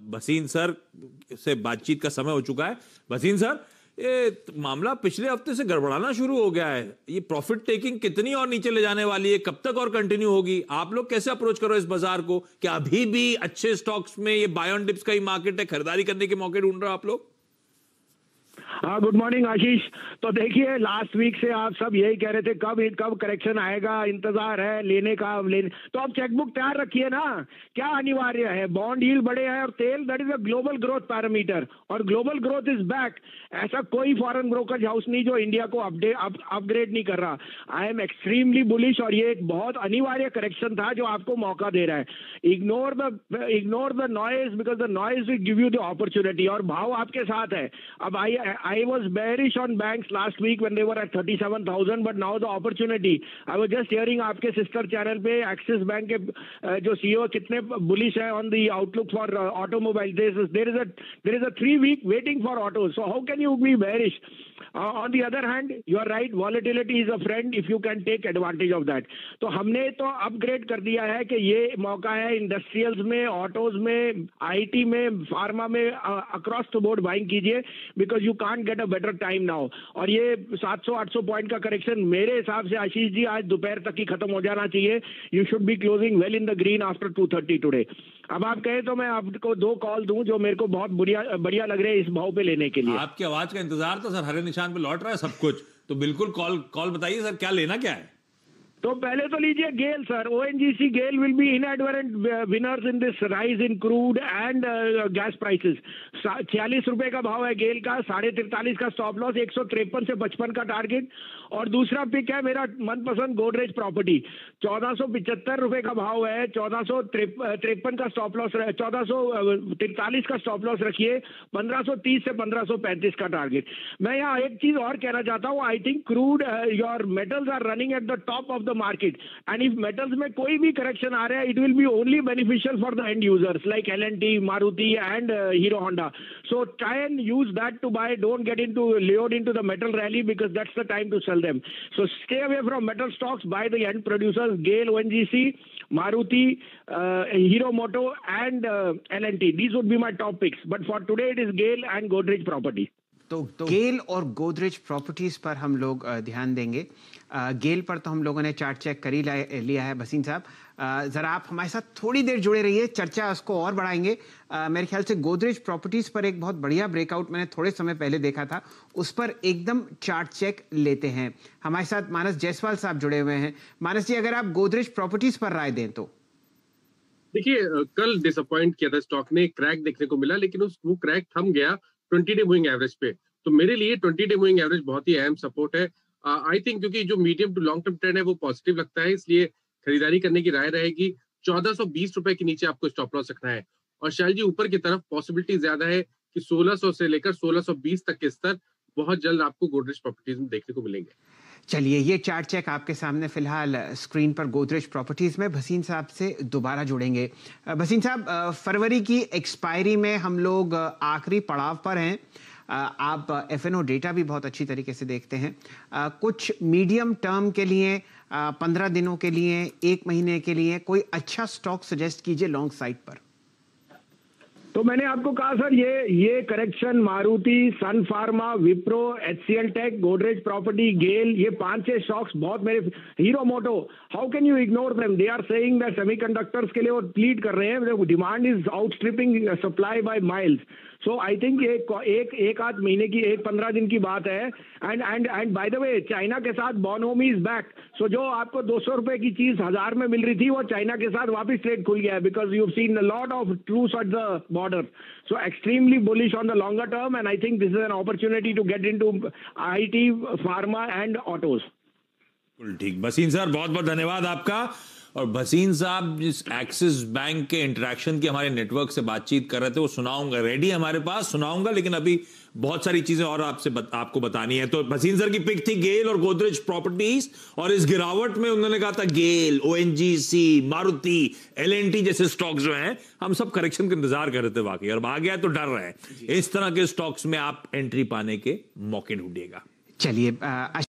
Bhasin sir से बातचीत का समय हो चुका है। भसीन सर, ये मामला पिछले हफ्ते से गड़बड़ाना शुरू हो गया है। ये प्रॉफिट टेकिंग कितनी और नीचे ले जाने वाली है, कब तक और कंटिन्यू होगी? आप लोग कैसे अप्रोच करो इस बाजार को? क्या अभी भी अच्छे स्टॉक्स में ये बाय ऑन डिप्स का ही मार्केट है, खरीदारी करने के मौके ढूंढ रहे हो आप लोग? हाँ, गुड मॉर्निंग आशीष। तो देखिए, लास्ट वीक से आप सब यही कह रहे थे कब करेक्शन आएगा, इंतजार है लेने का। तो अब चेकबुक तैयार रखिए ना। क्या अनिवार्य है? बॉन्ड यील्ड बढ़े हैं और तेल, that is a global growth parameter, और ग्लोबल ग्रोथ इज बैक। ऐसा कोई फॉरेन ब्रोकरेज हाउस नहीं जो इंडिया को अपग्रेड नहीं कर रहा। आई एम एक्सट्रीमली बुलिश, और ये एक बहुत अनिवार्य करेक्शन था जो आपको मौका दे रहा है। Ignore the noise, because the noise will give you the opportunity, और भाव आपके साथ है। अब I was bearish on banks last week when they were at 37,000, but now the opportunity. I was just hearing आपके सिस्टर चैनल पे axis bank के जो सीईओ कितने बुलिश है on the outlook for automobile. There is a 3-week waiting for autos. So how can you be bearish? On the other hand, you are right. Volatility is a friend if you can take advantage of that. तो हमने तो upgrade कर दिया है कि ये मौका है इंडस्ट्रियल्स में, ऑटोज में, आईटी में, फार्मा में, अक्रॉस द बोर्ड बाइंग कीजिए, because you can't get a better time now. और ये 700-800 पॉइंट का करेक्शन मेरे हिसाब से आशीष जी आज दोपहर तक ही खत्म हो जाना चाहिए। You should be closing well in the green after 2:30 today. अब आप कहें तो मैं आपको 2 कॉल दूं जो मेरे को बहुत बढ़िया लग रहे हैं इस भाव पे लेने के लिए। आपकी आवाज का इंतजार था सर, हरे निशान पे लौट रहा है सब कुछ, तो बिल्कुल कॉल बताइए सर, क्या लेना क्या है? तो पहले तो लीजिए GAIL sir. ONGC GAIL will be inadvertent winners in this rise in crude and gas prices. 46 रुपए का भाव है गेल का, 43.5 का स्टॉप लॉस, 153 से 55 का टारगेट। और दूसरा पिक है मेरा मनपसंद गोदरेज प्रॉपर्टी, 1475 रुपए का भाव है, 1453 का स्टॉप लॉस, 1443 का स्टॉप लॉस रखिए, 1530 से 1535 का टारगेट। मैं यहाँ एक चीज और कहना चाहता हूँ। I think crude your metals are running at the top of the market, and if metals में कोई भी करेक्शन आ रहा है, it will be only beneficial for the end users like L&T, Maruti and Hero Honda. So try and use that to buy. Don't get lured into the metal rally, because that's the time to sell them. So stay away from metal stocks. Buy the end producers: GAIL, ONGC, Maruti, Hero Moto and L&T. These would be my top picks. But for today, it is GAIL and Godrej Property. तो गेल और Godrej properties पर हम लोग ध्यान देंगे। गेल पर तो हम लोगों ने चार्ट चेक कर ही लिया है। भसीन साहब, ज़रा आप हमारे साथ थोड़ी देर जुड़े रहिए, चर्चा उसको और बढ़ाएंगे। मेरे ख्याल से गोदरेज प्रॉपर्टीज पर एक बहुत बढ़िया ब्रेकआउट मैंने थोड़े समय पहले देखा था, उस पर एकदम चार्ट चेक लेते हैं। हमारे साथ मानस जायसवाल साहब जुड़े हुए हैं। मानस जी, अगर आप गोदरेज प्रॉपर्टीज पर राय दें तो। देखिए, कल डिसअपॉइंट किया था स्टॉक ने, क्रैक देखने को मिला, लेकिन वो क्रैक थम गया 20 डे मूविंग एवरेज पे। तो मेरे लिए 20 डे मूविंग एवरेज बहुत ही अहम सपोर्ट है। आई थिंक क्योंकि जो medium to long term trend है वो पॉजिटिव लगता है, इसलिए खरीदारी करने की राय रहेगी। 1420 रुपए के नीचे आपको स्टॉप लॉस रखना है, और शायद जी ऊपर की तरफ पॉसिबिलिटी ज्यादा है कि 1600 से लेकर 1620 तक के स्तर बहुत जल्द आपको गोदरेज प्रॉपर्टीज में देखने को मिलेंगे। चलिए, ये चार्ट चेक आपके सामने फिलहाल स्क्रीन पर गोदरेज प्रॉपर्टीज में। भसीन साहब से दोबारा जुड़ेंगे। भसीन साहब, फरवरी की एक्सपायरी में हम लोग आखिरी पड़ाव पर हैं। आप FNO डेटा भी बहुत अच्छी तरीके से देखते हैं। कुछ मीडियम टर्म के लिए, 15 दिनों के लिए, 1 महीने के लिए कोई अच्छा स्टॉक सजेस्ट कीजिए लॉन्ग साइड पर। तो मैंने आपको कहा सर, ये correction Maruti, Sun Pharma, Wipro, HCL tech, Godrej property, GAIL, ये 5-6 स्टॉक्स बहुत मेरे। Hero Moto, how can you ignore them? They are saying that semiconductors के लिए वो प्लीड कर रहे हैं, demand is outstripping supply by miles. So I think एक आध महीने की, 15 दिन की बात है। And by the way, China के साथ बोनोमी इज बैक। सो जो आपको 200 रुपए की चीज 1000 में मिल रही थी, वो चाइना के साथ वापस ट्रेड खुल गया है, because you have seen a lot of truce at the border. So extremely bullish on the longer term, and I think this is an opportunity to get into IT, pharma and autos. ठीक, Bhasin sir बहुत बहुत धन्यवाद आपका। और भसीन साहब जिस axis bank के interaction की हमारे नेटवर्क से बातचीत कर रहे थे वो सुनाऊंगा, रेडी हमारे पास, सुनाऊंगा, लेकिन अभी बहुत सारी चीजें और आपको बतानी है। तो भसीन सर की पिक थी गेल और गोदरेज प्रॉपर्टीज, और इस गिरावट में उन्होंने कहा था गेल, ONGC, मारुति, L&T जैसे स्टॉक्स जो हैं, हम सब करेक्शन का इंतजार कर रहे थे वाकई, और आ गया तो डर रहे हैं। इस तरह के स्टॉक्स में आप एंट्री पाने के मौके ढूंढिएगा। चलिए,